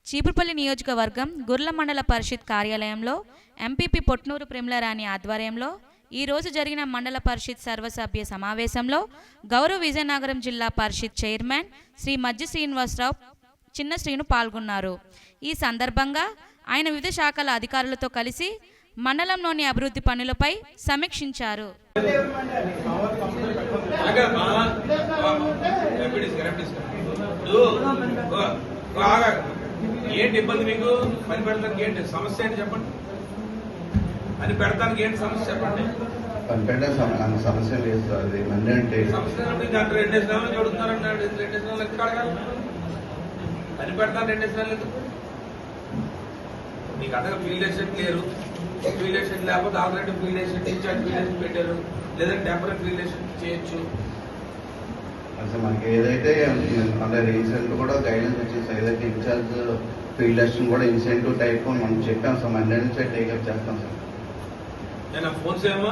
చీపురుపల్లి నియోజకవర్గం గుర్ల మండల పరిషత్ కార్యాలయంలో ఎంపీపీ పొట్నూరు ప్రేమలరాణి ఆధ్వర్యంలో ఈ రోజు జరిగిన మండల పరిషత్ సర్వసభ్య సమావేశంలో గౌరవ విజయనగరం జిల్లా పరిషత్ చైర్మన్ శ్రీ మజ్జి శ్రీనివాసరావు చిన్న శ్రీను పాల్గొన్నారు. ఈ సందర్భంగా ఆయన వివిధ శాఖల అధికారులతో కలిసి మండలంలోని అభివృద్ధి పనులపై సమీక్షించారు. ఏంటి ఇబ్బంది మీకు? పని పెడతానికి ఏంటి సమస్య ఏంటి చెప్పండి. పని పెడతానికి ఏంటి సమస్య చెప్పండి. పని పెట్టే సమస్య లేదు సార్. అది మంది అంటే సమస్య దాంట్లో 2 నెలలు చూడుతున్నారన్నాడు. 2 నెలలు ఎందుకు అడగాలి? పని పెడతాను 2 నెలలు ఎందుకు? మీకు అంతగా ఫీల్డ్ అసిస్టెంట్ లేరు. ఫీల్డ్ అసిస్టెంట్ లేకపోతే already field assistant incharge field assistant పెట్టారు, లేదంటే టెంపరీ ఫీల్డ్ అసిస్టెంట్ చేయొచ్చు. అసలు మనకి ఏదైతే అంటే రీసెంట్ కూడా గైడెన్స్ వచ్చేసి ఏదైతే ఇన్ఛార్జ్ ఫీల్డ్ అసిస్టెంట్ కూడా ఇన్సెంటివ్ టైప్ మనం చెప్పాం సార్. మండే నుంచే టేకప్ చేస్తాం సార్. నేను ఫోన్స్ ఏమో